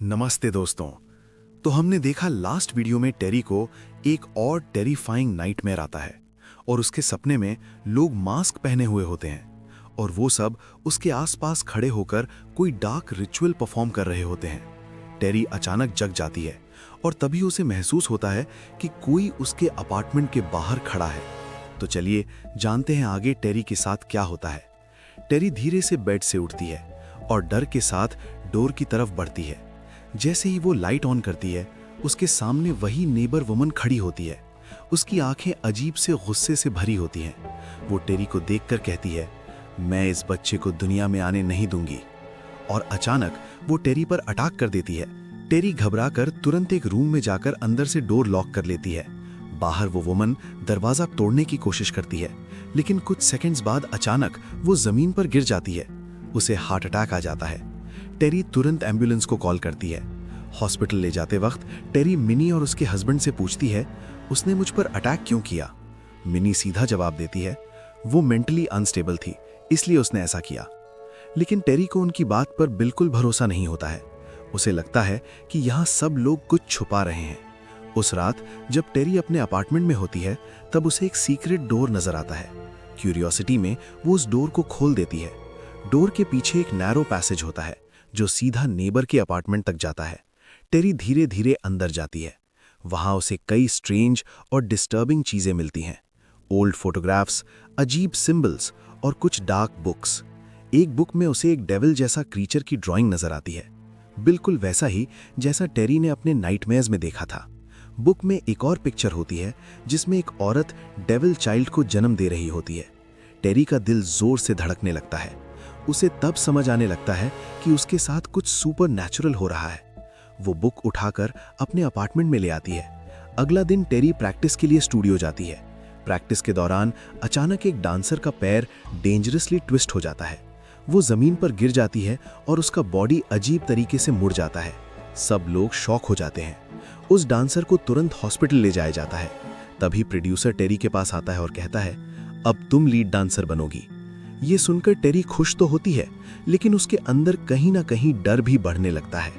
नमस्ते दोस्तों। तो हमने देखा लास्ट वीडियो में टेरी को एक और टेरिफाइंग नाइटमेयर आता है और उसके सपने में लोग मास्क पहने हुए होते हैं और वो सब उसके आसपास खड़े होकर कोई डार्क रिचुअल परफॉर्म कर रहे होते हैं। टेरी अचानक जग जाती है और तभी उसे महसूस होता है कि कोई उसके अपार्टमेंट के बाहर खड़ा है। तो चलिए जानते हैं आगे टेरी के साथ क्या होता है। टेरी धीरे से बेड से उठती है और डर के साथ डोर की तरफ बढ़ती है। जैसे ही वो लाइट ऑन करती है, उसके सामने वही नेबर वुमन खड़ी होती है। उसकी आंखें अजीब से गुस्से से भरी होती हैं। वो टेरी को देखकर कहती है, मैं इस बच्चे को दुनिया में आने नहीं दूंगी। और अचानक वो टेरी पर अटैक कर देती है। टेरी घबराकर तुरंत एक रूम में जाकर अंदर से डोर लॉक कर लेती है। बाहर वो वुमन दरवाजा तोड़ने की कोशिश करती है, लेकिन कुछ सेकंड्स बाद अचानक वो जमीन पर गिर जाती है। उसे हार्ट अटैक आ जाता है। टेरी तुरंत एम्बुलेंस को कॉल करती है। हॉस्पिटल ले जाते वक्त टेरी मिनी और उसके हस्बैंड से पूछती है, उसने मुझ पर अटैक क्यों किया। मिनी सीधा जवाब देती है, वो मेंटली अनस्टेबल थी, इसलिए उसने ऐसा किया। लेकिन टेरी को उनकी बात पर बिल्कुल भरोसा नहीं होता है। उसे लगता है कि यहाँ सब लोग कुछ छुपा रहे हैं। उस रात जब टेरी अपने अपार्टमेंट में होती है, तब उसे एक सीक्रेट डोर नजर आता है। क्यूरियोसिटी में वो उस डोर को खोल देती है। डोर के पीछे एक नैरो पैसेज होता है जो सीधा नेबर के अपार्टमेंट तक जाता है। टेरी धीरे धीरे अंदर जाती है। वहां उसे कई स्ट्रेंज और डिस्टर्बिंग चीजें मिलती हैं। ओल्ड फोटोग्राफ्स, अजीब सिंबल्स और कुछ डार्क बुक्स। एक बुक में उसे एक डेविल जैसा क्रीचर की ड्राइंग नजर आती है, बिल्कुल वैसा ही जैसा टेरी ने अपने नाइटमेयर्स में देखा था। बुक में एक और पिक्चर होती है जिसमें एक औरत डेविल चाइल्ड को जन्म दे रही होती है। टेरी का दिल जोर से धड़कने लगता है। उसे तब समझ आने लगता है कि उसके साथ कुछ सुपर नेचुरल हो रहा है। वो बुक उठाकर अपने अपार्टमेंट में ले आती है। अगला दिन टेरी प्रैक्टिस के लिए स्टूडियो जाती है। प्रैक्टिस के दौरान अचानक एक डांसर का पैर डेंजरसली ट्विस्ट हो जाता है। वो जमीन पर गिर जाती है और उसका बॉडी अजीब तरीके से मुड़ जाता है। सब लोग शॉक हो जाते हैं। उस डांसर को तुरंत हॉस्पिटल ले जाया जाता है। तभी प्रोड्यूसर टेरी के पास आता है और कहता है, अब तुम लीड डांसर बनोगी। ये सुनकर टेरी खुश तो होती है, लेकिन उसके अंदर कहीं ना कहीं डर भी बढ़ने लगता है।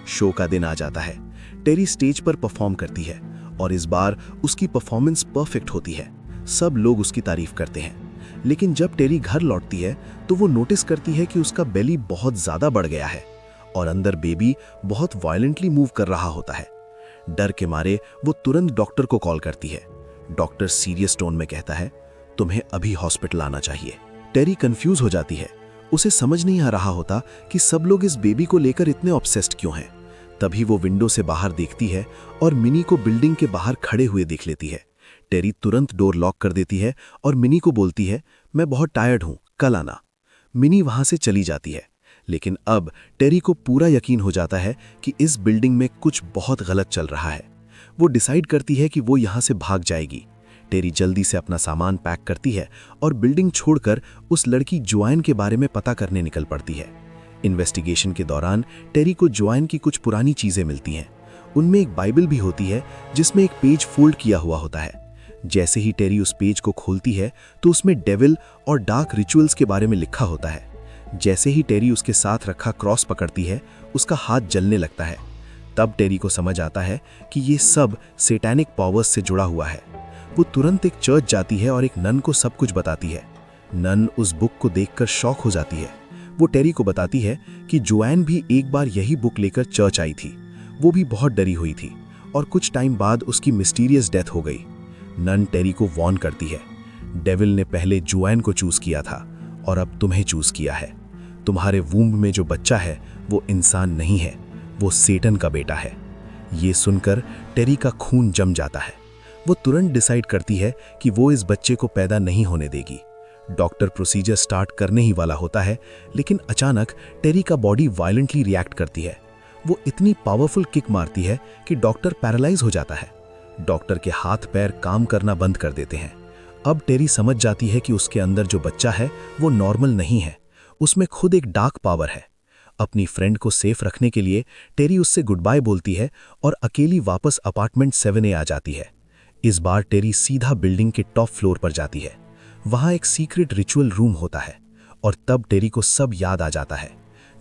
शो का दिन आ जाता है। टेरी स्टेज पर परफॉर्म करती है और इस बार उसकी परफॉर्मेंस परफेक्ट होती है। सब लोग उसकी तारीफ करते हैं। लेकिन जब टेरी घर लौटती है तो वो नोटिस करती है कि उसका बेली बहुत ज्यादा बढ़ गया है और अंदर बेबी बहुत वायलेंटली मूव कर रहा होता है। डर के मारे वो तुरंत डॉक्टर को कॉल करती है। डॉक्टर सीरियस टोन में कहता है, तुम्हें अभी हॉस्पिटल आना चाहिए। टेरी कंफ्यूज हो जाती है। उसे समझ नहीं आ रहा होता कि सब लोग इस बेबी को लेकर इतने ऑब्सेस्ड क्यों हैं। तभी वो विंडो से बाहर देखती है और मिनी को बिल्डिंग के बाहर खड़े हुए देख लेती है। टेरी तुरंत डोर लॉक कर देती है और मिनी को बोलती है, मैं बहुत टायर्ड हूं, कल आना। मिनी वहां से चली जाती है। लेकिन अब टेरी को पूरा यकीन हो जाता है कि इस बिल्डिंग में कुछ बहुत गलत चल रहा है। वो डिसाइड करती है कि वो यहां से भाग जाएगी। टेरी जल्दी से अपना सामान पैक करती है और बिल्डिंग छोड़कर उस लड़की जोआन के बारे में पता करने निकल पड़ती है। इन्वेस्टिगेशन के दौरान टेरी को जोआन की कुछ पुरानी चीजें मिलती हैं। उनमें एक बाइबल भी होती है जिसमें एक पेज फोल्ड किया हुआ होता है। जैसे ही टेरी उस पेज को खोलती है तो उसमें डेविल और डार्क रिचुअल्स के बारे में लिखा होता है। जैसे ही टेरी उसके साथ रखा क्रॉस पकड़ती है, उसका हाथ जलने लगता है। तब टेरी को समझ आता है कि ये सब सैटेनिक पावर्स से जुड़ा हुआ है। वो तुरंत एक चर्च जाती है और एक नन को सब कुछ बताती है। नन उस बुक को देखकर शॉक हो जाती है। वो टेरी को बताती है कि जोआन भी एक बार यही बुक लेकर चर्च आई थी। वो भी बहुत डरी हुई थी और कुछ टाइम बाद उसकी मिस्टीरियस डेथ हो गई। नन टेरी को वॉर्न करती है, डेविल ने पहले जोआन को चूज किया था और अब तुम्हें चूज किया है। तुम्हारे वूम्ब में जो बच्चा है वो इंसान नहीं है, वो सेटन का बेटा है। ये सुनकर टेरी का खून जम जाता है। वो तुरंत डिसाइड करती है कि वो इस बच्चे को पैदा नहीं होने देगी। डॉक्टर प्रोसीजर स्टार्ट करने ही वाला होता है, लेकिन अचानक टेरी का बॉडी वायलेंटली रिएक्ट करती है। वो इतनी पावरफुल किक मारती है कि डॉक्टर पैरालाइज हो जाता है। डॉक्टर के हाथ पैर काम करना बंद कर देते हैं। अब टेरी समझ जाती है कि उसके अंदर जो बच्चा है वो नॉर्मल नहीं है, उसमें खुद एक डार्क पावर है। अपनी फ्रेंड को सेफ रखने के लिए टेरी उससे गुड बाय बोलती है और अकेली वापस अपार्टमेंट 7A आ जाती है। इस बार टेरी सीधा बिल्डिंग के टॉप फ्लोर पर जाती है। वहां एक सीक्रेट रिचुअल रूम होता है और तब टेरी को सब याद आ जाता है।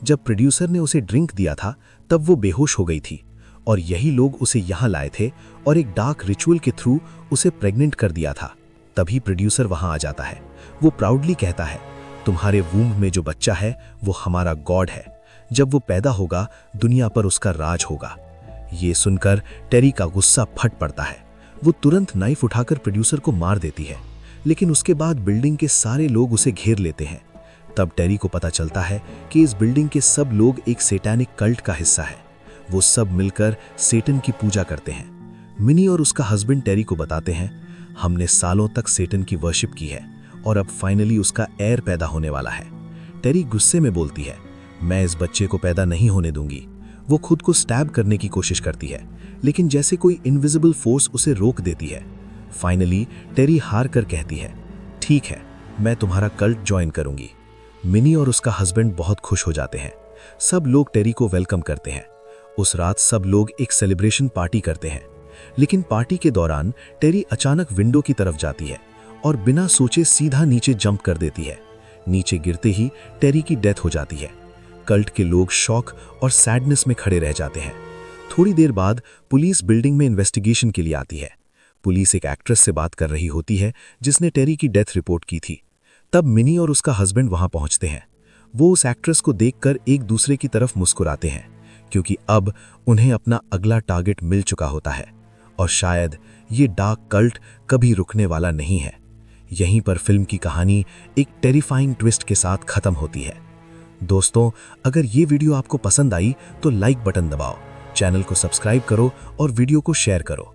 जब प्रोड्यूसर ने उसे ड्रिंक दिया था तब वो बेहोश हो गई थी और यही लोग उसे यहाँ लाए थे और एक डार्क रिचुअल के थ्रू उसे प्रेग्नेंट कर दिया था। तभी प्रोड्यूसर वहाँ आ जाता है। वो प्राउडली कहता है, तुम्हारे वूम्ब में जो बच्चा है वो हमारा गॉड है। जब वो पैदा होगा दुनिया पर उसका राज होगा। ये सुनकर टेरी का गुस्सा फट पड़ता है। वो तुरंत नाइफ उठाकर प्रोड्यूसर को मार देती है, लेकिन उसके बाद बिल्डिंग के सारे लोग उसे घेर लेते हैं। तब टेरी को पता चलता है कि इस बिल्डिंग के सब लोग एक सैटानिक कल्ट का हिस्सा है। वो सब मिलकर सेटन की पूजा करते हैं। मिनी और उसका हस्बैंड टेरी को बताते हैं, हमने सालों तक सेटन की वर्शिप की है और अब फाइनली उसका एयर पैदा होने वाला है। टेरी गुस्से में बोलती है, मैं इस बच्चे को पैदा नहीं होने दूंगी। वो खुद को स्टैब करने की कोशिश करती है, लेकिन जैसे कोई इनविजिबल फोर्स उसे रोक देती है। फाइनली टेरी हार कर कहती है, ठीक है, मैं तुम्हारा कल्ट ज्वाइन करूंगी। मिनी और उसका हस्बैंड बहुत खुश हो जाते हैं। सब लोग टेरी को वेलकम करते हैं। उस रात सब लोग एक सेलिब्रेशन पार्टी करते हैं, लेकिन पार्टी के दौरान टेरी अचानक विंडो की तरफ जाती है और बिना सोचे सीधा नीचे जंप कर देती है। नीचे गिरते ही टेरी की डेथ हो जाती है। कल्ट के लोग शॉक और सैडनेस में खड़े रह जाते हैं। थोड़ी देर बाद पुलिस बिल्डिंग में इन्वेस्टिगेशन के लिए आती है। पुलिस एक एक्ट्रेस से बात कर रही होती है जिसने टेरी की डेथ रिपोर्ट की थी। तब मिनी और उसका हस्बैंड वहां पहुंचते हैं। वो उस एक्ट्रेस को देखकर एक दूसरे की तरफ मुस्कुराते हैं, क्योंकि अब उन्हें अपना अगला टारगेट मिल चुका होता है और शायद ये डार्क कल्ट कभी रुकने वाला नहीं है। यहीं पर फिल्म की कहानी एक टेरिफाइंग ट्विस्ट के साथ खत्म होती है। दोस्तों, अगर ये वीडियो आपको पसंद आई तो लाइक बटन दबाओ, चैनल को सब्सक्राइब करो और वीडियो को शेयर करो।